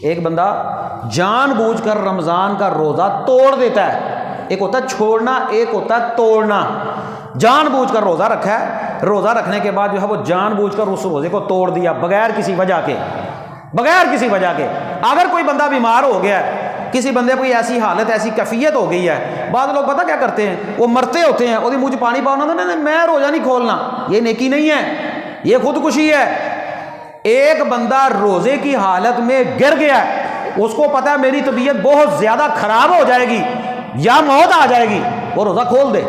ایک بندہ جان بوجھ کر رمضان کا روزہ توڑ دیتا ہے، ایک ہوتا ہے چھوڑنا، ایک ہوتا ہے توڑنا۔ جان بوجھ کر روزہ رکھا ہے، روزہ رکھنے کے بعد جو ہے وہ جان بوجھ کر اس روزے کو توڑ دیا بغیر کسی وجہ کے، بغیر کسی وجہ کے۔ اگر کوئی بندہ بیمار ہو گیا ہے، کسی بندے کو ایسی حالت ایسی کیفیت ہو گئی ہے، بعض لوگ پتہ کیا کرتے ہیں، وہ مرتے ہوتے ہیں، وہ منہ پانی پاؤنا، نہیں میں روزہ نہیں کھولنا، یہ نیکی نہیں ہے، یہ خودکشی ہے۔ ایک بندہ روزے کی حالت میں گر گیا ہے، اس کو پتہ ہے میری طبیعت بہت زیادہ خراب ہو جائے گی یا موت آ جائے گی، وہ روزہ کھول دے۔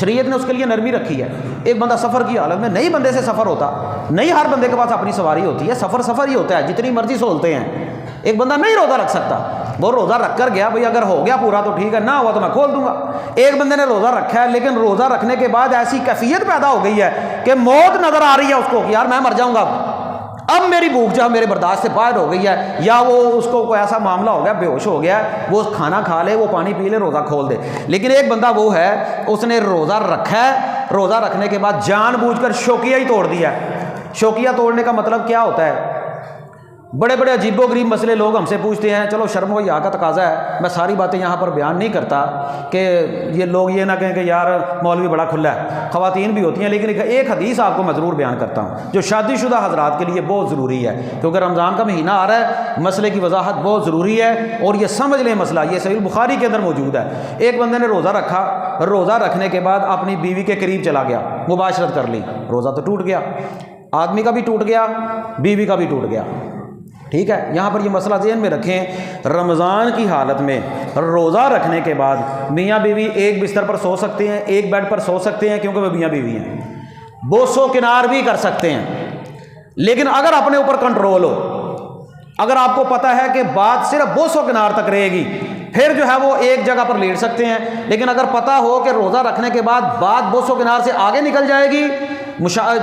شریعت نے اس کے لیے نرمی رکھی ہے۔ ایک بندہ سفر کی حالت میں، نہیں بندے سے سفر ہوتا، نہیں ہر بندے کے پاس اپنی سواری ہوتی ہے، سفر ہی ہوتا ہے، جتنی مرضی سہولتیں ہیں، ایک بندہ نہیں روزہ رکھ سکتا، وہ روزہ رکھ کر گیا، بھئی اگر ہو گیا پورا تو ٹھیک ہے، نہ ہوا تو میں کھول دوں گا۔ ایک بندے نے روزہ رکھا ہے لیکن روزہ رکھنے کے بعد ایسی کیفیت پیدا ہو گئی ہے کہ موت نظر آ رہی ہے اس کو کہ یار میں مر جاؤں گا، اب میری بھوک جو ہے میرے برداشت سے باہر ہو گئی ہے، یا وہ اس کو کوئی ایسا معاملہ ہو گیا، بے ہوش ہو گیا ہے، وہ کھانا کھا لے، وہ پانی پی لے، روزہ کھول دے۔ لیکن ایک بندہ وہ ہے، اس نے روزہ رکھا ہے، روزہ رکھنے کے بعد جان بوجھ کر شوقیہ ہی توڑ دیا ہے۔ شوقیہ توڑنے کا مطلب کیا ہوتا ہے؟ بڑے بڑے عجیب و غریب مسئلے لوگ ہم سے پوچھتے ہیں، چلو شرم و حیا کا تقاضا ہے، میں ساری باتیں یہاں پر بیان نہیں کرتا کہ یہ لوگ یہ نہ کہیں کہ یار مولوی بڑا کھلا ہے، خواتین بھی ہوتی ہیں، لیکن ایک حدیث آپ کو میں ضرور بیان کرتا ہوں جو شادی شدہ حضرات کے لیے بہت ضروری ہے، کیونکہ رمضان کا مہینہ آ رہا ہے، مسئلے کی وضاحت بہت ضروری ہے، اور یہ سمجھ لیں مسئلہ، یہ صحیح بخاری کے اندر موجود ہے۔ ایک بندے نے روزہ رکھا، روزہ رکھنے کے بعد اپنی بیوی کے قریب چلا گیا، مباشرت کر لی، روزہ تو ٹوٹ گیا، آدمی کا بھی ٹوٹ گیا، بیوی کا بھی ٹوٹ گیا۔ ٹھیک ہے، یہاں پر یہ مسئلہ ذہن میں رکھیں، رمضان کی حالت میں روزہ رکھنے کے بعد میاں بیوی ایک بستر پر سو سکتے ہیں، ایک بیڈ پر سو سکتے ہیں، کیونکہ وہ میاں بیوی ہیں، بوس و کنار بھی کر سکتے ہیں، لیکن اگر اپنے اوپر کنٹرول ہو، اگر آپ کو پتہ ہے کہ بات صرف بوس و کنار تک رہے گی، پھر جو ہے وہ ایک جگہ پر لیٹ سکتے ہیں، لیکن اگر پتہ ہو کہ روزہ رکھنے کے بعد بات بوس و کنار سے آگے نکل جائے گی،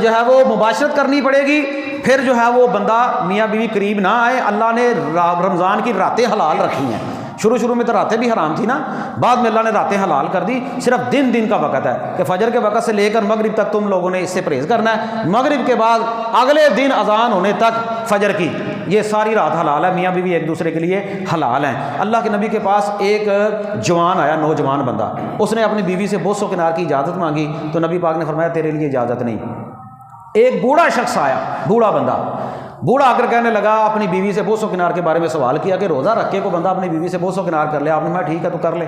جو ہے وہ مباشرت کرنی پڑے گی، پھر جو ہے وہ بندہ میاں بیوی قریب نہ آئے۔ اللہ نے رمضان کی راتیں حلال رکھی ہیں، شروع میں تو راتیں بھی حرام تھی نا، بعد میں اللہ نے راتیں حلال کر دی، صرف دن کا وقت ہے کہ فجر کے وقت سے لے کر مغرب تک تم لوگوں نے اس سے پرہیز کرنا ہے، مغرب کے بعد اگلے دن اذان ہونے تک فجر کی، یہ ساری رات حلال ہے، میاں بیوی ایک دوسرے کے لیے حلال ہیں۔ اللہ کے نبی کے پاس ایک جوان آیا، نوجوان بندہ، اس نے اپنی بیوی سے بوس و کنار کی اجازت مانگی تو نبی پاک نے فرمایا تیرے لیے اجازت نہیں۔ ایک بوڑھا شخص آیا، بوڑھا بندہ، بوڑھا آ کر کہنے لگا، اپنی بیوی سے بوس و کنار کے بارے میں سوال کیا کہ روزہ رکھ کے کو بندہ اپنی بیوی سے بوس و کنار کر لے، آپ نے کہا ٹھیک ہے تو کر لے۔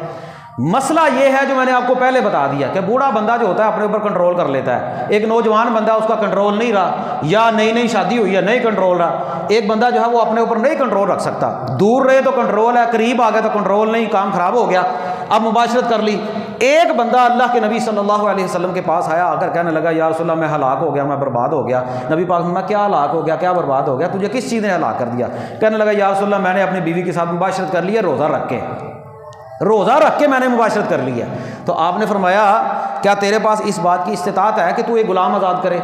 مسئلہ یہ ہے جو میں نے آپ کو پہلے بتا دیا کہ بوڑھا بندہ جو ہوتا ہے اپنے اوپر کنٹرول کر لیتا ہے، ایک نوجوان بندہ اس کا کنٹرول نہیں رہا، یا نئی شادی ہوئی ہے نہیں کنٹرول رہا، ایک بندہ جو ہے وہ اپنے اوپر نہیں کنٹرول رکھ سکتا، دور رہے تو کنٹرول ہے، قریب آ گیا تو کنٹرول نہیں، کام خراب ہو گیا، اب مباشرت کر لی۔ ایک بندہ اللہ کے نبی صلی اللہ علیہ وسلم کے پاس آیا، آ کر کہنے لگا یا رسول اللہ میں ہلاک ہو گیا، میں برباد ہو گیا۔ نبی پاک نے کیا ہلاک ہو گیا، کیا برباد ہو گیا، تجھے کس چیز نے ہلاک کر دیا؟ کہنے لگا یا رسول اللہ میں نے اپنی بیوی کے ساتھ مباشرت کر لی ہے، روزہ رکھ کے میں نے مباشرت کر لی ہے۔ تو آپ نے فرمایا کیا تیرے پاس اس بات کی استطاعت ہے کہ تو ایک غلام آزاد کرے؟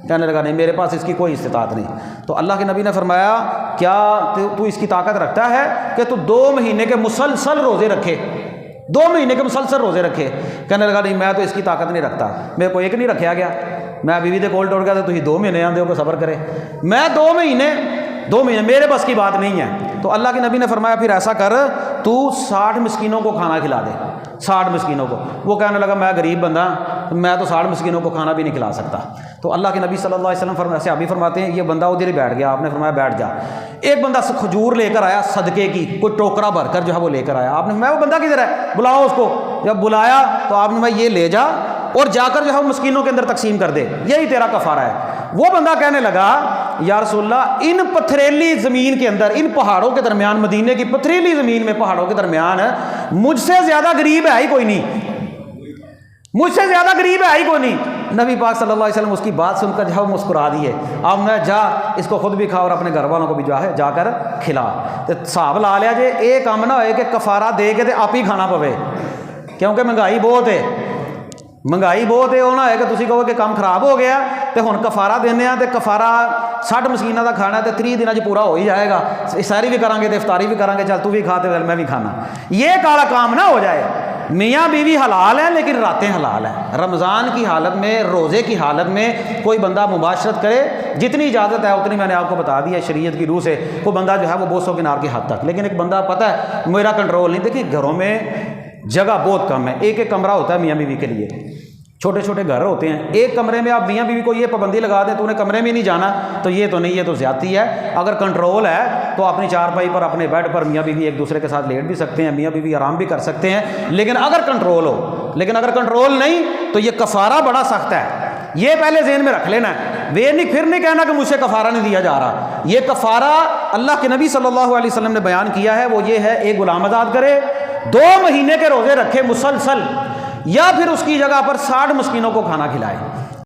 کہنے لگا نہیں میرے پاس اس کی کوئی استطاعت نہیں۔ تو اللہ کے نبی نے فرمایا کیا تو اس کی طاقت رکھتا ہے کہ تو 2 مہینے کے مسلسل روزے رکھے، 2 مہینے کے مسلسل روزے رکھے؟ کہنے لگا نہیں میں تو اس کی طاقت نہیں رکھتا، میرے کو ایک نہیں رکھا گیا، میں بیوی دے کول ٹوڑ گیا تو تھی 2 مہینے آندے ہو کو صبر کرے، میں 2 مہینے میرے بس کی بات نہیں ہے۔ تو اللہ کے نبی نے فرمایا پھر ایسا کر تو 60 مسکینوں کو کھانا کھلا دے، 60 مسکینوں کو۔ وہ کہنے لگا میں غریب بندہ، میں تو 60 مسکینوں کو کھانا بھی نہیں کھلا سکتا۔ تو اللہ کے نبی صلی اللہ علیہ وسلم صحابی فرماتے ہیں یہ بندہ ادھر ہی بیٹھ گیا، آپ نے فرمایا بیٹھ جا۔ ایک بندہ کھجور لے کر آیا صدقے کی، کوئی ٹوکرا بھر کر جو ہے وہ لے کر آیا، آپ نے فرمایا وہ بندہ کدھر ہے، بلاؤ اس کو۔ جب بلایا تو آپ نے فرمایا یہ لے جا اور جا کر جو ہے مسکینوں کے اندر تقسیم کر دے، یہی تیرا کفارہ ہے۔ وہ بندہ کہنے لگا یا رسول اللہ ان پتھریلی زمین کے اندر، ان پہاڑوں کے درمیان، مدینے کی پتھریلی زمین میں پہاڑوں کے درمیان مجھ سے زیادہ غریب ہے ہی کوئی نہیں، مجھ سے زیادہ غریب ہے ہی کوئی نہیں۔ نبی پاک صلی اللہ علیہ وسلم اس کی بات سن کر جو مسکرا دیے، آپ نے جا اس کو خود بھی کھا اور اپنے گھر والوں کو بھی جا کر کھلا۔ تو صاحب لا لیا جے یہ کام نہ ہوئے کہ کفارہ دے کے آپ ہی کھانا پوے، کیونکہ مہنگائی بہت ہے، وہ نہ ہے کہ تسی کہو کہ کام خراب ہو گیا تو ہن کفارہ دینے ہیں، تو کفارہ 60 مسکینوں کا کھانا ہے تو 30 دنوں پورا ہو ہی جائے گا، سحری بھی کریں گے تو افطاری بھی کریں گے، چل تو بھی کھا تو میں بھی کھانا، یہ کالا کام نہ ہو جائے۔ میاں بیوی حلال ہیں لیکن راتیں حلال ہیں۔ رمضان کی حالت میں، روزے کی حالت میں کوئی بندہ مباشرت کرے جتنی اجازت ہے اتنی میں نے آپ کو بتا دی ہے شریعت کی روح سے. کوئی بندہ جو ہے وہ بوسوں کنار کی حد تک, لیکن ایک بندہ پتہ ہے میرا کنٹرول نہیں. دیکھیے گھروں میں جگہ بہت کم ہے, ایک ایک کمرہ ہوتا ہے میاں بیوی کے لیے, چھوٹے چھوٹے گھر ہوتے ہیں, ایک کمرے میں آپ میاں بیوی کو یہ پابندی لگا دیں تو انہیں کمرے میں نہیں جانا, تو یہ تو نہیں, یہ تو زیادتی ہے. اگر کنٹرول ہے تو اپنی چارپائی پر اپنے بیڈ پر میاں بیوی ایک دوسرے کے ساتھ لیٹ بھی سکتے ہیں, میاں بیوی آرام بھی کر سکتے ہیں, لیکن اگر کنٹرول ہو. لیکن اگر کنٹرول نہیں تو یہ کفارہ بڑا سخت ہے, یہ پہلے ذہن میں رکھ لینا ہے. پھر نہیں کہنا کہ مجھ سے کفارہ نہیں دیا جا رہا. یہ کفارہ اللہ کے نبی صلی اللہ علیہ وسلم نے بیان کیا ہے, وہ یہ ہے ایک غلام آزاد کرے, 2 مہینے کے روزے رکھے مسلسل, یا پھر اس کی جگہ پر 60 مسکینوں کو کھانا کھلائے.